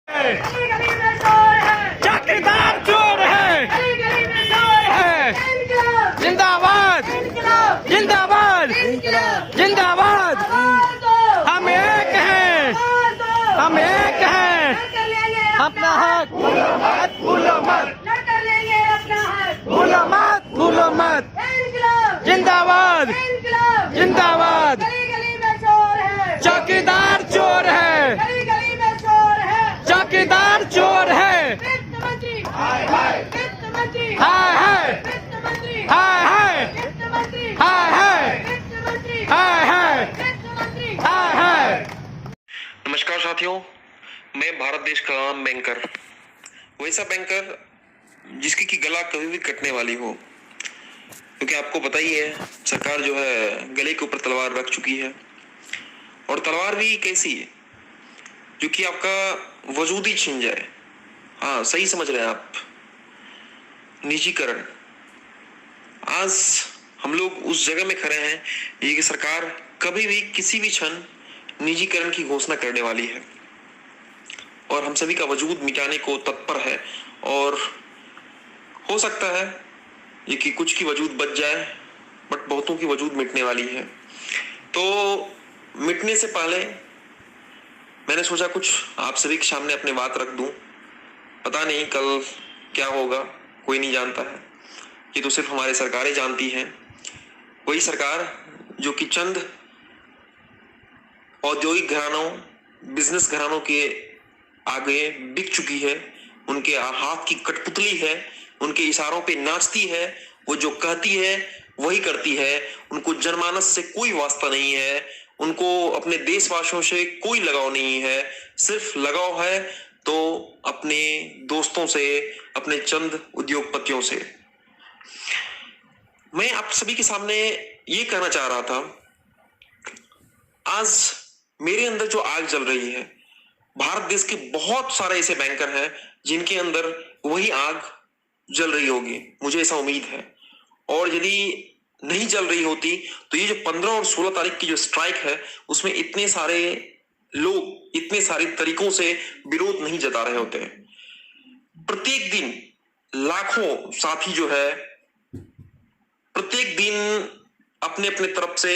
गली गली में शोर है, चौकीदार चोर है, गली गली में शोर है, इनकलाब जिंदाबाद इनकलाब जिंदाबाद इनकलाब, जिंदाबाद। आवाज दो, हम एक हैं, आवाज दो, हम एक हैं। लड़कर लेंगे अपना हक भूलो मत, भूलो मत, लड़कर लेंगे अपना हक, भूलो मत, भूलो मत। इनकलाब जिंदाबाद इनकलाब, जिंदाबाद। गली गली में शोर है, चौकीदार चोर है, गली गली में शोर है, चौकीदार चोर है। वित्त मंत्री वित्त मंत्री हाय हाय वित्त मंत्री हाय हाय वित्त मंत्री हाय हाय वित्त मंत्री हाय हाय वित्त मंत्री हाय हाय। नमस्कार साथियों, मैं भारत देश का आम बैंकर, वैसा बैंकर जिसकी की गला कभी भी कटने वाली हो, क्योंकि आपको पता ही है सरकार जो है गले के ऊपर तलवार रख चुकी है। और तलवार भी कैसी है, जो कि आपका वजूद ही छीन जाए। हाँ, सही समझ रहे हैं आप, निजीकरण। आज हम लोग उस जगह में खड़े हैं ये कि सरकार कभी भी किसी भी क्षण निजीकरण की घोषणा करने वाली है और हम सभी का वजूद मिटाने को तत्पर है। और हो सकता है ये कि कुछ की वजूद बच जाए, बट बहुतों की वजूद मिटने वाली है। तो मिटने से पहले मैंने सोचा कुछ आप सभी के सामने अपनी बात रख दूं। पता नहीं कल क्या होगा, कोई नहीं जानता है, ये तो सिर्फ हमारी सरकारें जानती हैं। वही सरकार जो कि चंद औद्योगिक घरानों, बिजनेस घरानों के आगे बिक चुकी है, उनके हाथ की कठपुतली है, उनके इशारों पे नाचती है, वो जो कहती है वही करती है। उनको जनमानस से कोई वास्ता नहीं है, उनको अपने देशवासियों से कोई लगाव नहीं है। सिर्फ लगाव है तो अपने दोस्तों से, अपने चंद उद्योगपतियों से। मैं आप सभी के सामने ये कहना चाह रहा था, आज मेरे अंदर जो आग जल रही है, भारत देश के बहुत सारे ऐसे बैंकर हैं जिनके अंदर वही आग जल रही होगी, मुझे ऐसा उम्मीद है। और यदि नहीं जल रही होती तो ये जो 15 और 16 तारीख की जो स्ट्राइक है, उसमें इतने सारे लोग इतने सारे तरीकों से विरोध नहीं जता रहे होते। प्रत्येक दिन लाखों साथी जो है प्रत्येक दिन अपने अपने तरफ से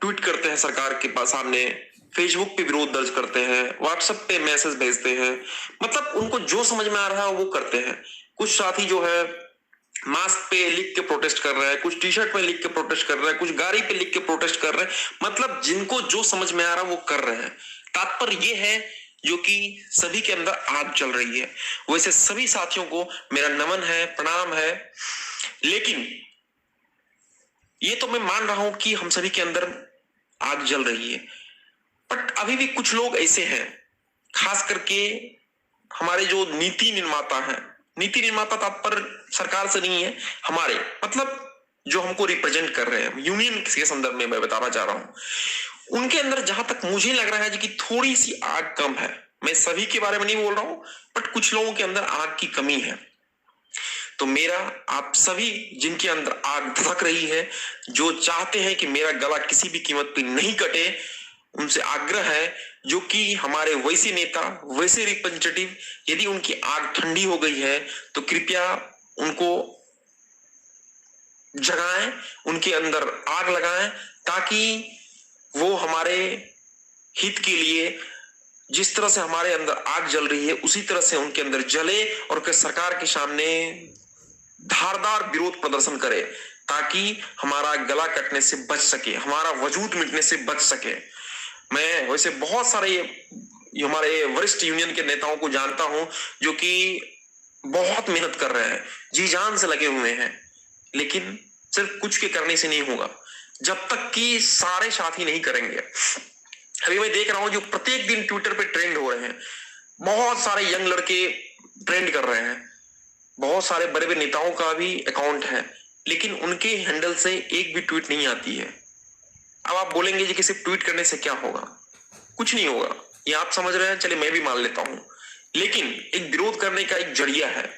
ट्वीट करते हैं सरकार के पास सामने, फेसबुक पे विरोध दर्ज करते हैं, व्हाट्सएप पे मैसेज भेजते हैं। मतलब उनको जो समझ में आ रहा है वो करते हैं। कुछ साथी जो है मास्क पे लिख के प्रोटेस्ट कर रहे हैं, कुछ टी शर्ट पे लिख के प्रोटेस्ट कर रहे हैं, कुछ गाड़ी पे लिख के प्रोटेस्ट कर रहे हैं। मतलब जिनको जो समझ में आ रहा है वो कर रहे हैं। तात्पर्य ये है जो कि सभी के अंदर आग चल रही है। वैसे सभी साथियों को मेरा नमन है, प्रणाम है। लेकिन ये तो मैं मान रहा हूं कि हम सभी के अंदर आग जल रही है, बट अभी भी कुछ लोग ऐसे हैं, खास करके हमारे जो नीति निर्माता हैं, नीति निर्माता तात्पर्य सरकार से नहीं है, हमारे मतलब जो हमको रिप्रेजेंट कर रहे हैं, यूनियन के संदर्भ में मैं बताना चाह रहा हूं, उनके अंदर जहां तक मुझे लग रहा है कि थोड़ी सी आग कम है। मैं सभी के बारे में नहीं बोल रहा हूं, बट कुछ लोगों के अंदर आग की कमी है। तो मेरा आप सभी जिनके अंदर आग धधक रही है, जो चाहते हैं कि मेरा गला किसी भी कीमत पर नहीं कटे, उनसे आग्रह है जो कि हमारे वैसे नेता, वैसे रिप्रेजेंटेटिव, यदि उनकी आग ठंडी हो गई है तो कृपया उनको जगाएं, उनके अंदर आग लगाएं, ताकि वो हमारे हित के लिए जिस तरह से हमारे अंदर आग जल रही है उसी तरह से उनके अंदर जले और सरकार के सामने धारदार विरोध प्रदर्शन करे, ताकि हमारा गला कटने से बच सके, हमारा वजूद मिटने से बच सके। मैं वैसे बहुत सारे हमारे वरिष्ठ यूनियन के नेताओं को जानता हूं जो कि बहुत मेहनत कर रहे हैं, जी जान से लगे हुए हैं, लेकिन सिर्फ कुछ के करने से नहीं होगा जब तक कि सारे साथी नहीं करेंगे। अभी मैं देख रहा हूं जो प्रत्येक दिन ट्विटर पे ट्रेंड हो रहे हैं, बहुत सारे यंग लड़के ट्रेंड कर रहे हैं, बहुत सारे बड़े बड़े नेताओं का भी अकाउंट है, लेकिन उनके हैंडल से एक भी ट्वीट नहीं आती है। अब आप बोलेंगे कि सिर्फ ट्वीट करने से क्या होगा, कुछ नहीं होगा, ये आप समझ रहे हैं, चलिए मैं भी मान लेता हूं, लेकिन एक विरोध करने का एक जरिया है,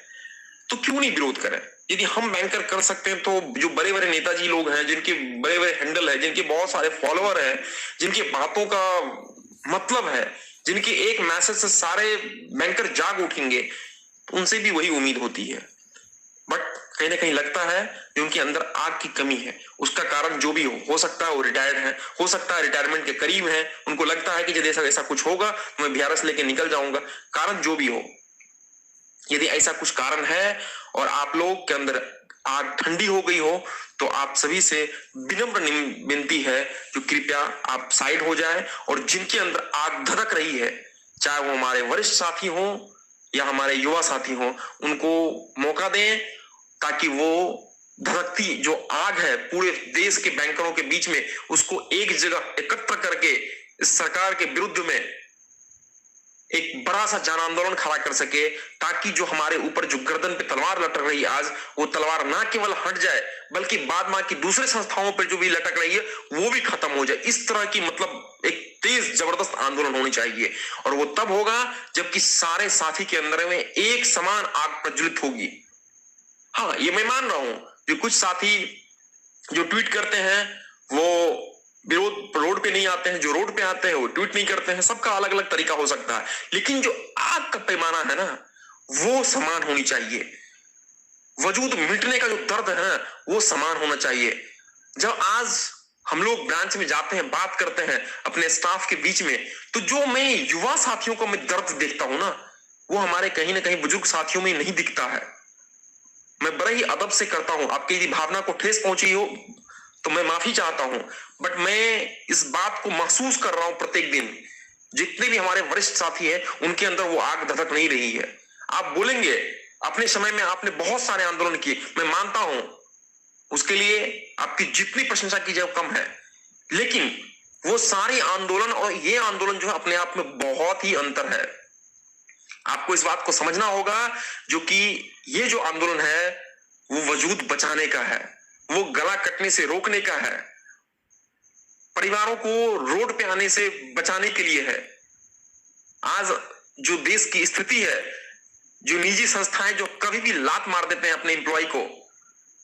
तो क्यों नहीं विरोध करें। यदि हम बैंकर कर सकते हैं तो जो बड़े बड़े नेताजी लोग हैं, जिनके बड़े बड़े हैंडल है, जिनके बहुत सारे फॉलोअर हैं, जिनकी बातों का मतलब है जिनके एक मैसेज से सारे बैंकर जाग उठेंगे, तो उनसे भी वही उम्मीद होती है। बट कहीं ना कहीं लगता है कि उनके अंदर आग की कमी है। उसका कारण जो भी हो सकता है वो रिटायर्ड है, हो सकता है रिटायरमेंट के करीब है, उनको लगता है कि यदि ऐसा कुछ होगा तो मैं बीआरएस लेके निकल जाऊंगा। कारण जो भी हो, यदि ऐसा कुछ कारण है और आप लोग के अंदर आग ठंडी हो गई हो, तो आप सभी से विनम्र विनती है कि कृपया आप साइड हो जाएं, और जिनके अंदर आग धधक रही है, चाहे वो हमारे वरिष्ठ साथी हो या हमारे युवा साथी हो, उनको मौका दें ताकि वो धधकती जो आग है पूरे देश के बैंकरों के बीच में, उसको एक जगह एकत्र करके इस सरकार के विरुद्ध में एक बड़ा सा जन आंदोलन खड़ा कर सके, ताकि जो हमारे ऊपर जो गर्दन पे तलवार लटक रही है आज, वो तलवार ना केवल हट जाए बल्कि बाद में की दूसरे संस्थाओं पर जो भी लटक रही है वो भी खत्म हो जाए। इस तरह की मतलब एक तेज जबरदस्त आंदोलन होनी चाहिए, और वो तब होगा जबकि सारे साथी के अंदर में एक समान आग प्रज्वलित होगी। हाँ, ये मैं मान रहा हूं जो कुछ साथी जो ट्वीट करते हैं वो विरोध रोड पे नहीं आते हैं, जो रोड पे आते हैं वो ट्वीट नहीं करते हैं, सबका अलग अलग तरीका हो सकता है, लेकिन जो आग का पैमाना है ना वो समान होनी चाहिए। वजूद मिटने का जो दर्द है वो समान होना चाहिए। जब आज हम लोग ब्रांच में जाते हैं, बात करते हैं अपने स्टाफ के बीच में, तो जो मैं युवा साथियों को मैं दर्द देखता हूं ना, वो हमारे कहीं ना कहीं बुजुर्ग साथियों में नहीं दिखता है। मैं बड़े ही अदब से करता हूं, आपकी यदि भावना को ठेस पहुंची हो तो मैं माफी चाहता हूं, बट मैं इस बात को महसूस कर रहा हूं प्रत्येक दिन। जितने भी हमारे वरिष्ठ साथी हैं उनके अंदर वो आग धधक नहीं रही है। आप बोलेंगे अपने समय में आपने बहुत सारे आंदोलन किए, मैं मानता हूं, उसके लिए आपकी जितनी प्रशंसा की जाए कम है, लेकिन वो सारे आंदोलन और ये आंदोलन जो है अपने आप में बहुत ही अंतर है। आपको इस बात को समझना होगा जो कि ये जो आंदोलन है वो वजूद बचाने का है, वो गला कटने से रोकने का है, परिवारों को रोड पे आने से बचाने के लिए है। आज जो देश की स्थिति है, जो निजी संस्थाएं जो कभी भी लात मार देते हैं अपने एम्प्लॉय को,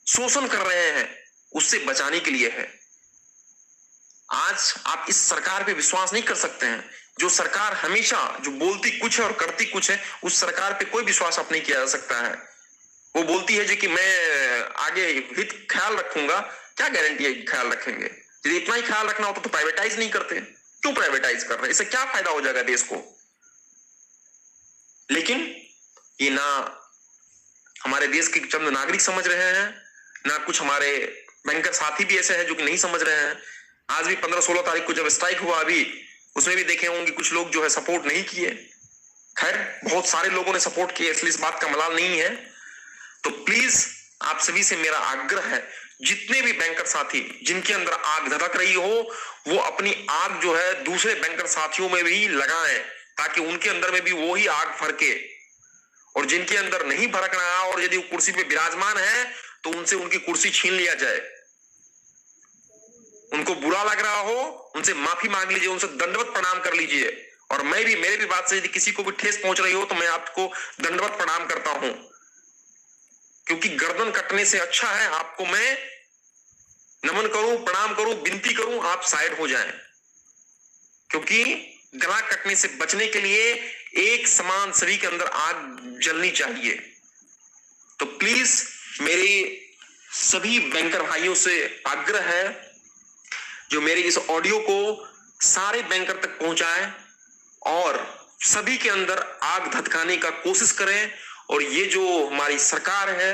शोषण कर रहे हैं, उससे बचाने के लिए है। आज आप इस सरकार पे विश्वास नहीं कर सकते हैं। जो सरकार हमेशा जो बोलती कुछ है और करती कुछ है, उस सरकार पे कोई विश्वास आप नहीं किया जा सकता है। वो बोलती है जी कि मैं आगे हित ख्याल रखूंगा, क्या गारंटी है ख्याल रखेंगे? यदि इतना ही ख्याल रखना होता तो प्राइवेटाइज नहीं करते, क्यों प्राइवेटाइज कर रहे हैं? इससे क्या फायदा हो जाएगा देश को? लेकिन ये ना हमारे देश के चंद नागरिक समझ रहे हैं, ना कुछ हमारे बैंकर साथी भी ऐसे हैं जो कि नहीं समझ रहे हैं। आज भी 15-16 तारीख को जब स्ट्राइक हुआ, अभी उसमें भी देखे होंगे कुछ लोग जो है सपोर्ट नहीं किए। खैर, बहुत सारे लोगों ने सपोर्ट किया, इसलिए इस बात का मलाल नहीं है। तो प्लीज आप सभी से मेरा आग्रह है, जितने भी बैंकर साथी जिनके अंदर आग धधक रही हो, वो अपनी आग जो है दूसरे बैंकर साथियों में भी लगाएं, ताकि उनके अंदर में भी वो ही आग फड़के। और जिनके अंदर नहीं भड़क रहा और यदि वो कुर्सी पे विराजमान है तो उनसे उनकी कुर्सी छीन लिया जाए। उनको बुरा लग रहा हो, उनसे माफी मांग लीजिए, उनसे दंडवत प्रणाम कर लीजिए। और मैं भी, मेरे भी बात से यदि किसी को भी ठेस पहुंच रही हो तो मैं आपको दंडवत प्रणाम करता हूं, क्योंकि गर्दन कटने से अच्छा है आपको मैं नमन करूं, प्रणाम करूं, विनती करूं, आप साइड हो जाएं। क्योंकि गला कटने से बचने के लिए एक समान सभी के अंदर आग जलनी चाहिए। तो प्लीज मेरे सभी बैंकर भाइयों से आग्रह है, जो मेरे इस ऑडियो को सारे बैंकर तक पहुंचाएं और सभी के अंदर आग धधकाने का कोशिश करें। और ये जो हमारी सरकार है,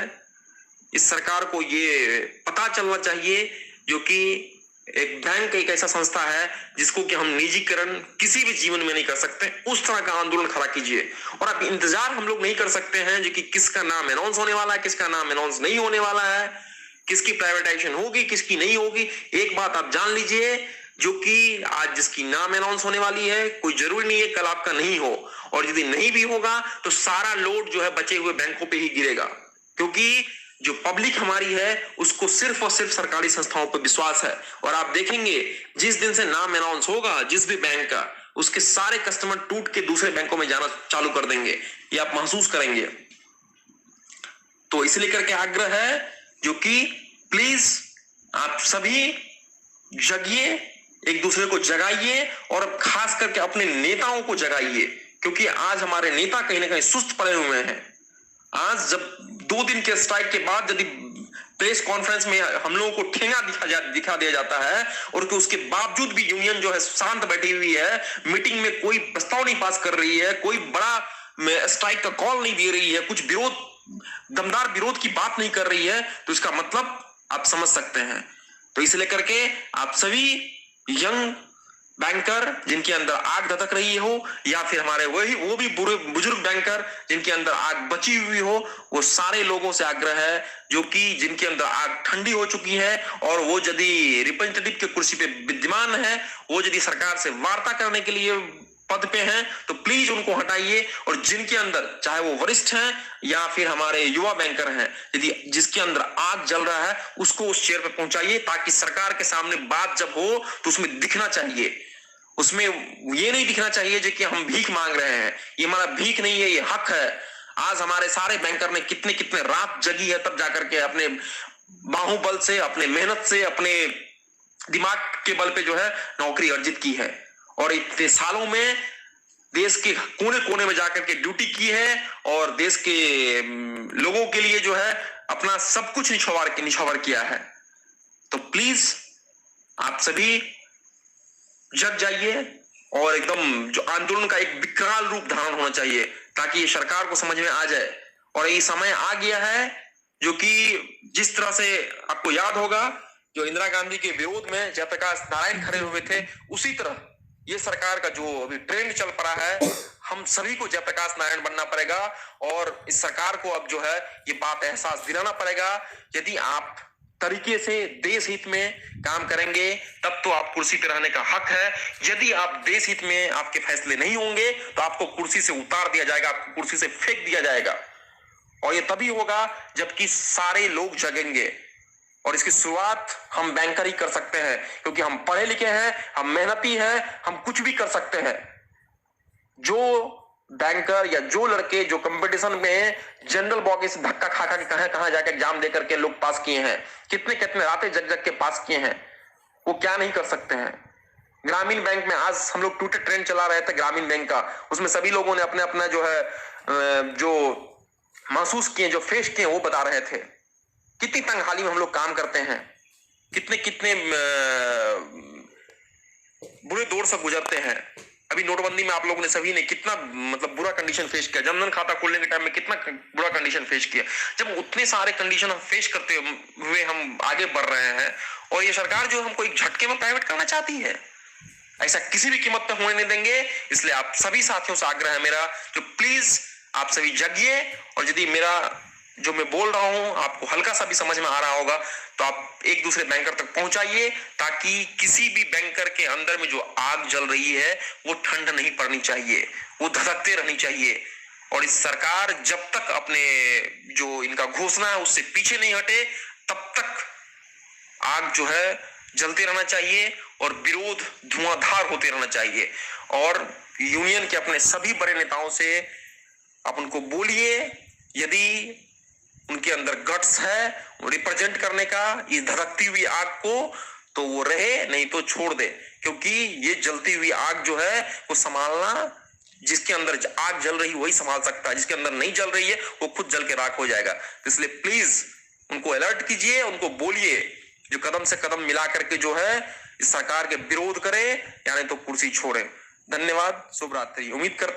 इस सरकार को ये पता चलना चाहिए जो कि एक बैंक एक ऐसा संस्था है जिसको कि हम निजीकरण किसी भी जीवन में नहीं कर सकते। उस तरह का आंदोलन खड़ा कीजिए। और अब इंतजार हम लोग नहीं कर सकते हैं जो कि किसका नाम अनाउंस होने वाला है, किसका नाम अनाउंस नहीं होने वाला है, किसकी प्राइवेटाइजेशन होगी, किसकी नहीं होगी। एक बात आप जान लीजिए, जो कि आज जिसकी नाम अनाउंस होने वाली है, कोई जरूरी नहीं है कल आपका नहीं हो, और यदि नहीं भी होगा तो सारा लोड जो है बचे हुए बैंकों पे ही गिरेगा। क्योंकि जो पब्लिक हमारी है उसको सिर्फ और सिर्फ सरकारी संस्थाओं पर विश्वास है। और आप देखेंगे जिस दिन से नाम अनाउंस होगा जिस भी बैंक का, उसके सारे कस्टमर टूट के दूसरे बैंकों में जाना चालू कर देंगे, ये आप महसूस करेंगे। तो इसलिए करके आग्रह है जो कि प्लीज आप सभी जगिए, एक दूसरे को जगाइए और खास करके अपने नेताओं को जगाइए, क्योंकि आज हमारे नेता कहीं ना कहीं सुस्त पड़े हुए हैं। आज जब 2 दिन के स्ट्राइक के बाद यदि प्रेस कॉन्फ्रेंस में हम लोगों को ठेंगा दिखा दिया जाता है और कि उसके बावजूद भी यूनियन जो है शांत बैठी हुई है, मीटिंग में कोई प्रस्ताव नहीं पास कर रही है, कोई बड़ा स्ट्राइक का कॉल नहीं दे रही है, कुछ विरोध, दमदार विरोध की बात नहीं कर रही है, तो इसका मतलब आप समझ सकते हैं। तो इसे लेकर के आप सभी यंग बैंकर जिनके अंदर आग धधक रही हो, या फिर हमारे वो भी बुरे बुजुर्ग बैंकर जिनके अंदर आग बची हुई हो, वो सारे लोगों से आग्रह है जो कि जिनके अंदर आग ठंडी हो चुकी है और वो यदि रिप्रेजेंटेटिव की कुर्सी पे विद्यमान है, वो यदि सरकार से वार्ता करने के लिए पद पे हैं, तो प्लीज उनको हटाइए। और जिनके अंदर, चाहे वो वरिष्ठ हैं या फिर हमारे युवा बैंकर हैं, यदि जिसके अंदर आग जल रहा है उसको उस चेयर पे पहुंचाइए, ताकि सरकार के सामने बात जब हो तो उसमें दिखना चाहिए, उसमें ये नहीं दिखना चाहिए जो कि हम भीख मांग रहे हैं। ये हमारा भीख नहीं है, ये हक है। आज हमारे सारे बैंकर ने कितने कितने रात जगी है तब जाकर के अपने बाहुबल से, अपने मेहनत से, अपने दिमाग के बल पे जो है नौकरी अर्जित की है, और इतने सालों में देश के कोने कोने में जाकर के ड्यूटी की है और देश के लोगों के लिए जो है अपना सब कुछ निछावर किया है। तो प्लीज आप सभी जग जाइए और एकदम जो आंदोलन का एक विकराल रूप धारण होना चाहिए, ताकि ये सरकार को समझ में आ जाए। और ये समय आ गया है जो कि जिस तरह से आपको याद होगा, जो इंदिरा गांधी के विरोध में जयप्रकाश नारायण खड़े हुए थे, उसी तरह ये सरकार का जो अभी ट्रेंड चल पड़ा है, हम सभी को जयप्रकाश नारायण बनना पड़ेगा और इस सरकार को अब जो है ये बात एहसास दिलाना पड़ेगा। यदि आप तरीके से देश हित में काम करेंगे तब तो आप कुर्सी पर रहने का हक है। यदि आप देश हित में आपके फैसले नहीं होंगे तो आपको कुर्सी से उतार दिया जाएगा, आपको कुर्सी से फेंक दिया जाएगा। और ये तभी होगा जबकि सारे लोग जगेंगे, और इसकी शुरुआत हम बैंकर ही कर सकते हैं, क्योंकि हम पढ़े लिखे हैं, हम मेहनती हैं, हम कुछ भी कर सकते हैं। जो बैंकर या जो लड़के जो कंपटीशन में जनरल बॉगी से धक्का खा खा के कहां जाके एग्जाम दे करके लोग पास किए हैं, कितने कितने रातें जग जग के पास किए हैं, वो क्या नहीं कर सकते हैं। ग्रामीण बैंक में आज हम लोग टूटे ट्रेन चला रहे थे ग्रामीण बैंक का, उसमें सभी लोगों ने अपने अपना जो है जो महसूस किए, जो फेस किए, वो बता रहे थे। कितनी तंगहाली में हम लोग काम करते हैं, कितने कितने बुरे दौर से गुजरते हैं। अभी नोटबंदी में आप लोगों ने सभी ने कितना मतलब बुरा कंडीशन फेस किया, जनधन खाता खोलने के टाइम में कितना बुरा कंडीशन फेस किया। जब उतने सारे कंडीशन हम फेस करते हुए हम आगे बढ़ रहे हैं, और ये सरकार जो हमको एक झटके में प्राइवेट करना चाहती है, ऐसा किसी भी कीमत पे होने नहीं देंगे। इसलिए आप सभी साथियों से आग्रह है मेरा, जो प्लीज आप सभी जगिए, और यदि मेरा जो मैं बोल रहा हूं आपको हल्का सा भी समझ में आ रहा होगा तो आप एक दूसरे बैंकर तक पहुंचाइए, ताकि किसी भी बैंकर के अंदर में जो आग जल रही है वो ठंड नहीं पड़नी चाहिए, वो धधकते रहनी चाहिए। और इस सरकार जब तक अपने जो इनका घोषणा है उससे पीछे नहीं हटे, तब तक आग जो है जलते रहना चाहिए और विरोध धुआंधार होते रहना चाहिए। और यूनियन के अपने सभी बड़े नेताओं से आप उनको बोलिए, यदि उनके अंदर गट्स है रिप्रेजेंट करने का इस धधकती हुई आग को, तो वो रहे, नहीं तो छोड़ दे। क्योंकि ये जलती हुई आग जो है वो संभालना, जिसके अंदर आग जल रही वही संभाल सकता है, जिसके अंदर नहीं जल रही है वो खुद जल के राख हो जाएगा। तो इसलिए प्लीज उनको अलर्ट कीजिए, उनको बोलिए जो कदम से कदम मिला करके जो है इस सरकार के विरोध करे, यानी तो कुर्सी छोड़े। धन्यवाद, शुभ रात्रि। उम्मीद करते